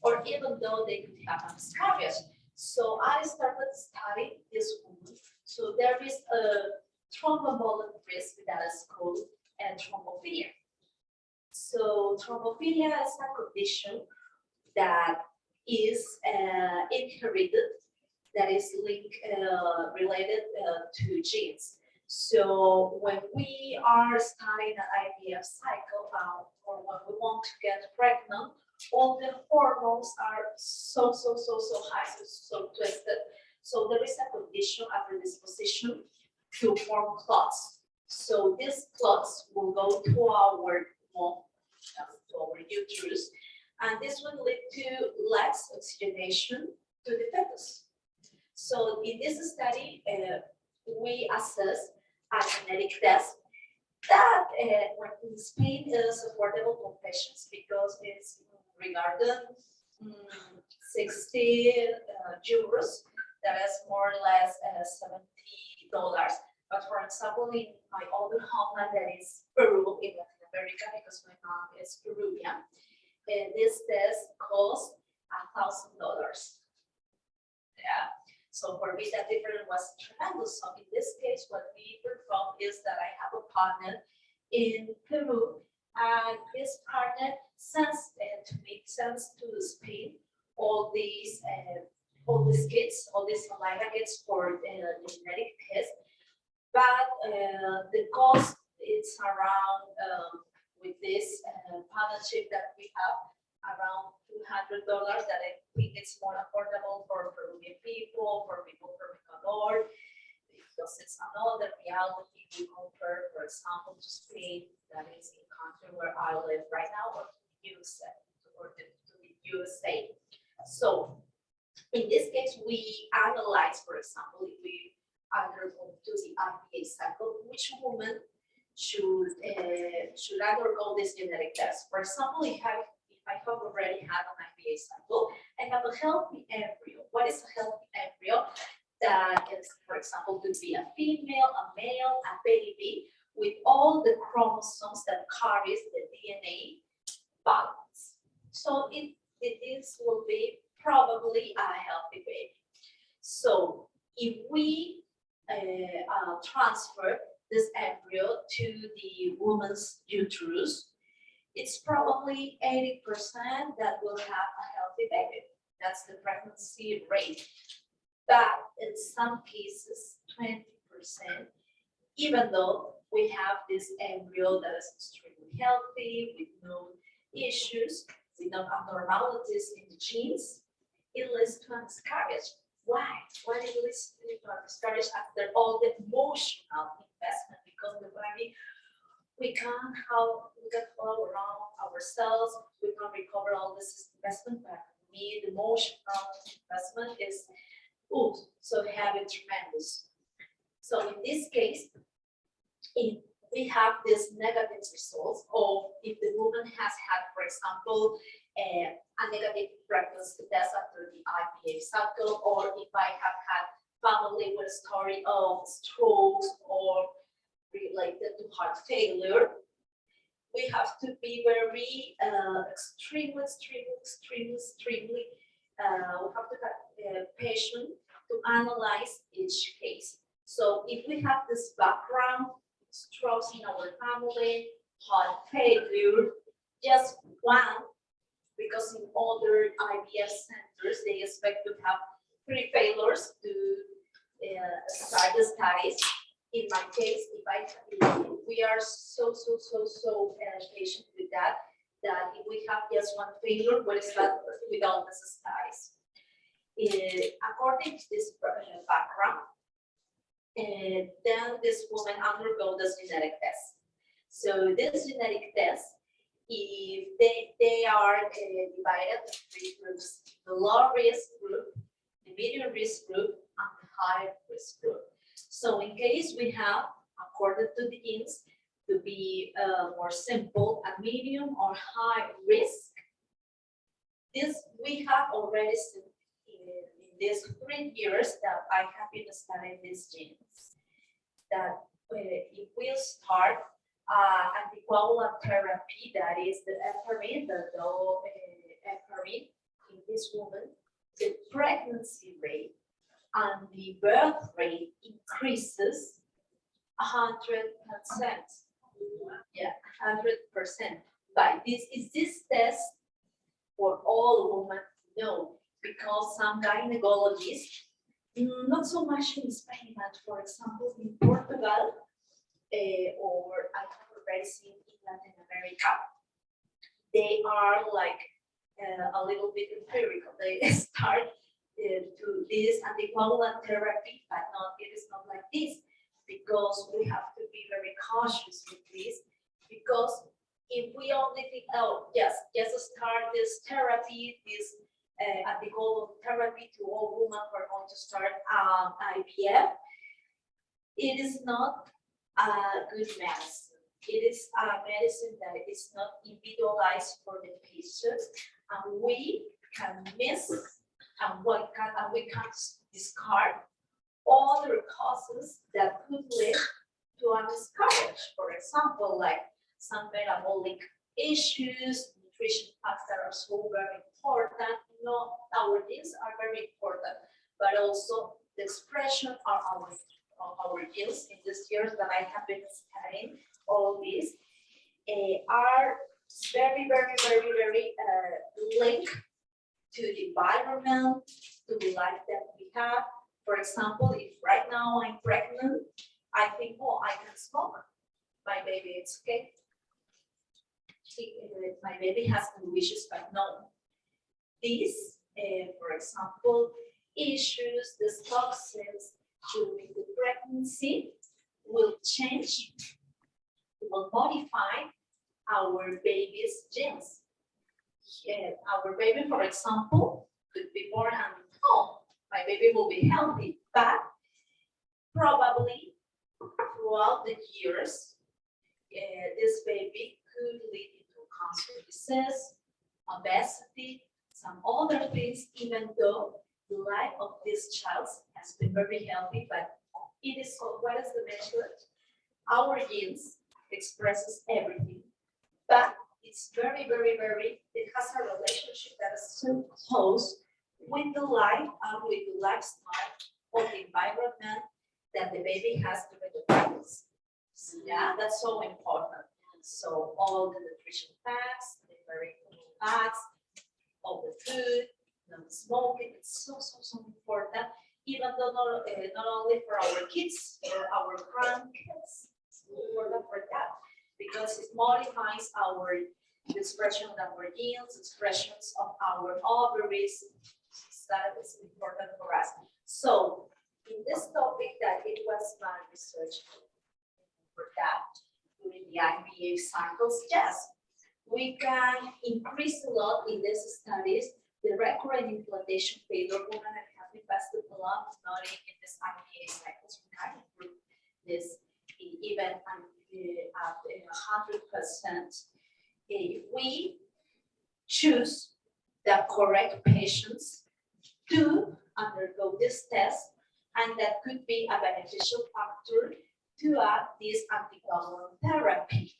or even though they could have a miscarriage. So I started studying this woman. So there is a thromboembolic risk that is called thrombophilia. So thrombophilia is a condition that is inherited, that is linked, related to genes. So when we are studying an IVF cycle, or when we want to get pregnant, all the hormones are so high, so twisted. So there is a condition, a predisposition to form clots. So these clots will go to our womb, to our uterus, and this will lead to less oxygenation to the fetus. So in this study, we assess a genetic test that in Spain is affordable for patients because it's regarding 60 euros. That is more or less $70. But for example, in my other homeland, that is Peru, in Latin America, because my mom is Peruvian, this test costs $1,000. Yeah. So for me, that difference was tremendous. So in this case, what we perform is that I have a partner in Peru, and this partner sends to me, sends to Spain all these kits, all these saliva kits for the genetic test. But the cost is around with this partnership that we have around $200 that I think it's more affordable for Peruvian people, for people from Ecuador, because it's another reality we compare, for example, to Spain, that is the country where I live right now, or to the USA, to the USA. So in this case, we analyze, for example, if we undergo to the IVA cycle, which woman should undergo this genetic test. For example, if I have already had an IVA cycle, I have a healthy embryo. What is a healthy embryo? That is, for example, could be a female, a male, a baby, with all the chromosomes that carries the DNA balance. So this will be probably a healthy baby. So if we transfer this embryo to the woman's uterus, it's probably 80% that will have a healthy baby. That's the pregnancy rate. But in some cases, 20%, even though we have this embryo that is extremely healthy, with no issues, with no abnormalities in the genes, it leads to a miscarriage. Why? Why it leads to a miscarriage after all the emotional investment? Because the body, we can't follow around ourselves, we can recover all this investment, but for me, the emotional investment is so heavy, tremendous. So in this case, if we have these negative results, or if the woman has had, for example, a negative pregnancy test after the IVF cycle, or if I have had family with a story of strokes or related to heart failure, we have to be very extremely we have to have patient to analyze each case. So if we have this background, strokes in our family, heart failure, just one, because in other IVF centers, they expect to have 3 failures to start the studies. In my case, if we are so patient with that if we have just 1 failure, what is that without the studies? According to this background, then this woman undergo this genetic test. So this genetic test, if they are divided into 3 groups: the low risk group, the medium risk group, and the high risk group. So in case we have, according to the genes, to be more simple, a medium or high risk, this we have already seen in these 3 years that I have been studying these genes, that if we start anticoagulant therapy, that is the heparin, the low heparin in this woman, the pregnancy rate and the birth rate increases 100%. Yeah, 100%. But is this test for all women? No, because some gynecologists, not so much in Spain, but for example in Portugal, or I have already seen in Latin America, they are like a little bit empirical. They start to this anticoagulant therapy, but it is not like this, because we have to be very cautious with this, because if we only think, oh, yes, just start this therapy, this anticoagulant therapy to all women who are going to start IVF, it is not a good medicine. It is a medicine that is not individualized for the patient, and we can miss and we can discard other causes that could lead to a miscarriage. For example, like some metabolic issues, nutrition facts that are so very important. No, our genes are very important, but also the expression of our genes in these years that I have been studying all these are very, very, very, very linked to the environment, to the life that we have. For example, if right now I'm pregnant, I think, oh, I can smoke. My baby, it's okay. My baby has no wishes, but no. These, for example, issues, the toxins during the pregnancy will change, will modify our baby's genes. Our baby, for example, could be born and, oh, my baby will be healthy, but probably throughout the years, this baby could lead into cancer disease, obesity, some other things, even though the life of this child has been very healthy, but it is called, what is the measure? Our genes expresses everything, but it's very, very, very, it has a relationship that is so close with the life and with the lifestyle of the environment that the baby has during the pregnancy. Yeah, that's so important. So all the nutrition facts, the very facts, all the food, not smoking, it's so, so, so important, even though not only for our kids, for our grandkids, it's important for that, because it modifies the expression of our genes, expressions of our ovaries. That is important for us. So in this topic that it was my research for that during the IVF cycles, yes, we can increase a lot in these studies the recurrent implantation failure women that have invested a lot of money in this IVF cycles. We can improve this even at 100%. If we choose the correct patients to undergo this test, and that could be a beneficial factor to add this anticoagulant therapy.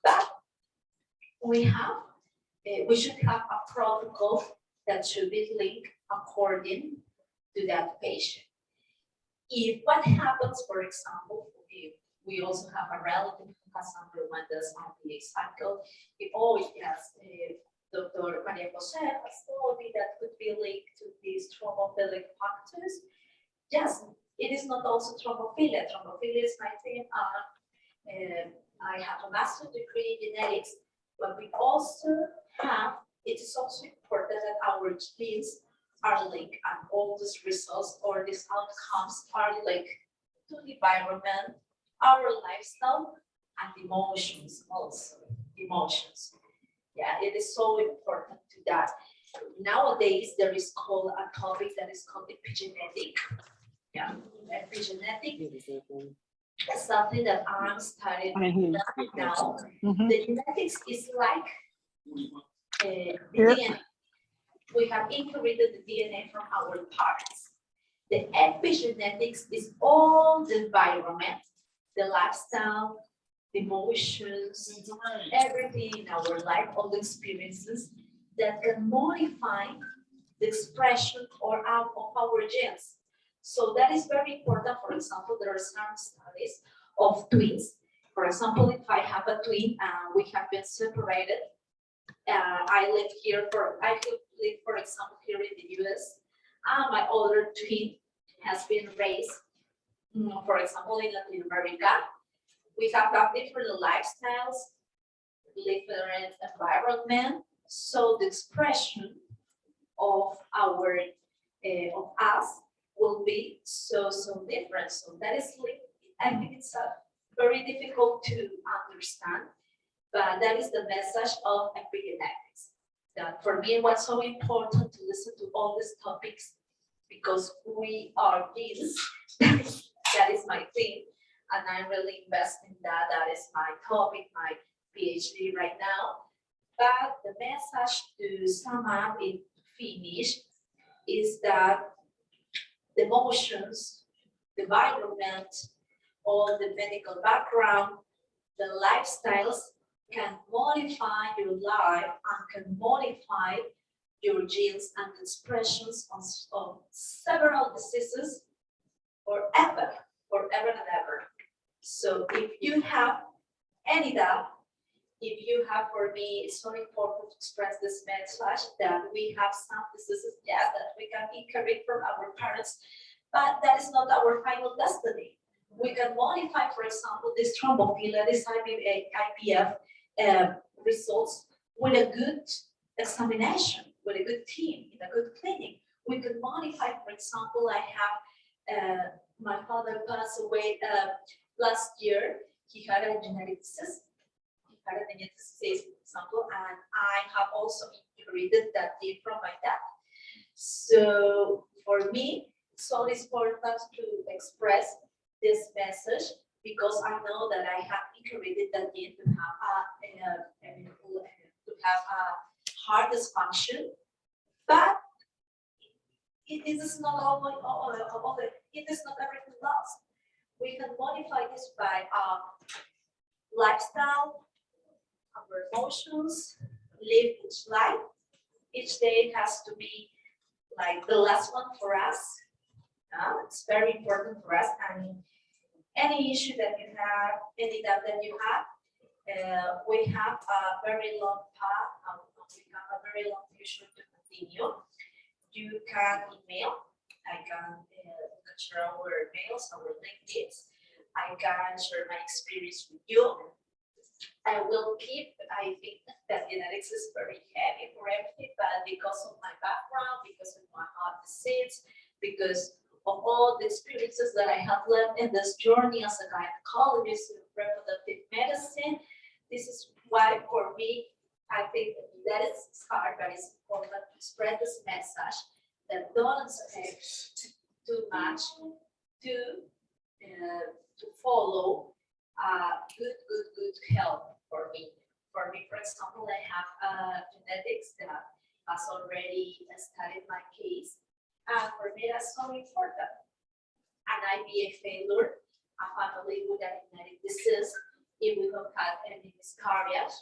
But we should have a protocol that should be linked according to that patient. If what happens, for example, if we also have a relative who has undergone this IVF cycle, if, oh yes, Dr. Maria Jose has told me that could be linked to these thrombophilic factors. Yes, it is not also thrombophilia. Thrombophilia is my thing. I have a master's degree in genetics, but we also have, it is also important that our genes are linked, and all these results or these outcomes are linked to the environment, our lifestyle, and emotions also. Emotions. Yeah, it is so important to that. Nowadays, there is called a topic that is called epigenetic. Yeah, epigenetic. That's something that I'm studying now. The genetics is like the DNA. We have inherited the DNA from our parents. The epigenetics is all the environment, the lifestyle, emotions, everything in our life, all the experiences that can modify the expression or out of our genes. So that is very important. For example, there are some studies of twins. For example, if I have a twin and we have been separated, I live, for example, here in the US. My older twin has been raised, for example, in Latin America. We have different lifestyles, different environment. So the expression of of us will be so different. So that is, I think it's very difficult to understand, but that is the message of epigenetics. That for me, it was so important to listen to all these topics because we are genes. That is my thing, and I'm really investing in that. That is my topic, my PhD right now. But the message to sum up and finish is that the emotions, the environment, all the medical background, the lifestyles can modify your life and can modify your genes and expressions on several diseases forever, forever and ever. So if you have any doubt, if you have, for me, it's so important to express this message that we have some diseases, yes, that we can inherit from our parents, but that is not our final destiny. We can modify, for example, this thrombophilia, this IPF results with a good examination, with a good team, in a good clinic. We can modify, for example, I have my father passed away last year. He had a genetic disease. He had a genetic disease, for example, and I have also inherited that gene from my dad. So for me, it's so important to express this message because I know that I have inherited that gene to have a heart dysfunction, but it is not it is not everything lost. We can modify this by lifestyle, our emotions, live each life. Each day has to be like the last one for us. It's very important for us. And any issue that you have, any doubt that you have, we have a very long path. We have a very long future to continue. You can email. I can share our mails, our LinkedIn's. I can share my experience with you. I will keep, I think that genetics is very heavy for everything, but because of my background, because of my heart disease, because of all the experiences that I have learned in this journey as a gynecologist in reproductive medicine, this is why for me, I think that it's hard, but it's important to spread this message that don't expect too much to follow good health for me. For me, for example, I have genetics that has already studied my case. And for me, that's so important. An IVF failure, a family with a genetic disease, if we have had any miscarriage,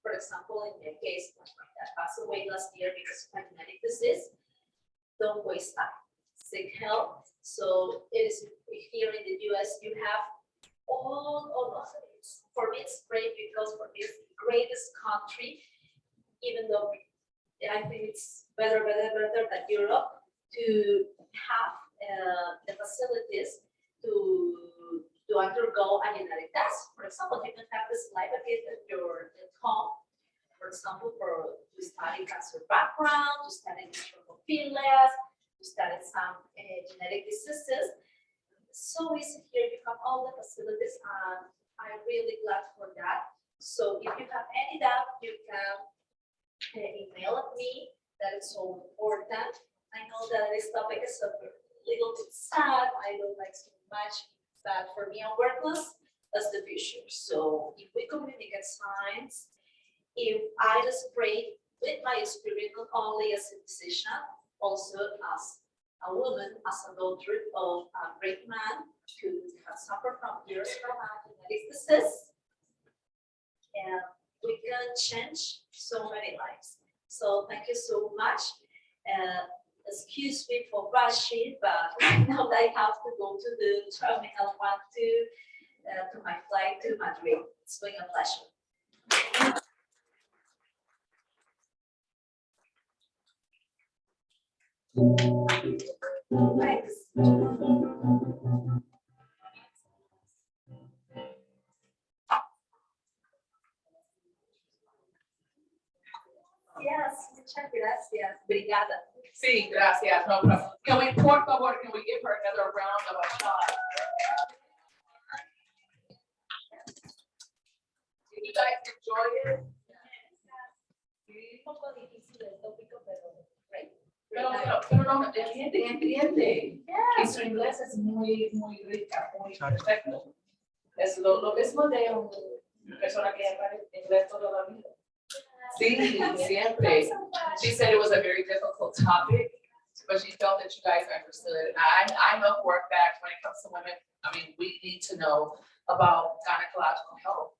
for example, in the case of my dad passed away last year because of a genetic disease, don't waste time. Seek help. So it is here in the US, you have all of it. For me, it's great because for me, it's the greatest country, even though I think it's better than Europe to have the facilities to undergo a genetic test. For example, you can have this live at your home, for example, to study cancer background, to study thrombophilia, to study some genetic diseases. So easy here, you have all the facilities, and I'm really glad for that. So if you have any doubt, you can email at me. That is so important. I know that this topic is a little bit sad. I don't like so much, but for me, I'm worthless. That's the future. So if we communicate science, if I just pray with my experience, not only as a physician, also as a woman, as a daughter of a great man who has suffered from years from a genetic disease, and we can change so many lives. So thank you so much. Excuse me for rushing, but now that I have to go to the terminal one to my flight to Madrid. It's been a pleasure. Thanks. Yes, muchas gracias. Obrigada. Sí, gracias. No problem. Can we, por favor, can we give her another round of applause? Did you guys enjoy it? Sí. Un poco difícil el tópico, pero great. Pero no, entiende. Y su inglés es muy, muy rica, muy perfecto. Es lo mismo de una persona que habla inglés toda la vida. Sí, siempre. She said it was a very difficult topic, but she felt that you guys understood. And I'm a for a fact when it comes to women, I mean, we need to know about gynecological health,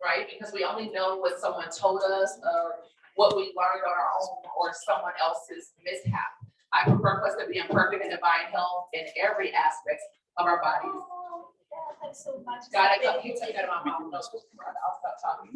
right? Because we only know what someone told us or what we learned on our own or someone else's mishap. I prefer us to be in perfect and divine health in every aspect of our bodies. Oh, yeah, thanks so much. Gotta come, you take that in my mouth. I'll stop talking.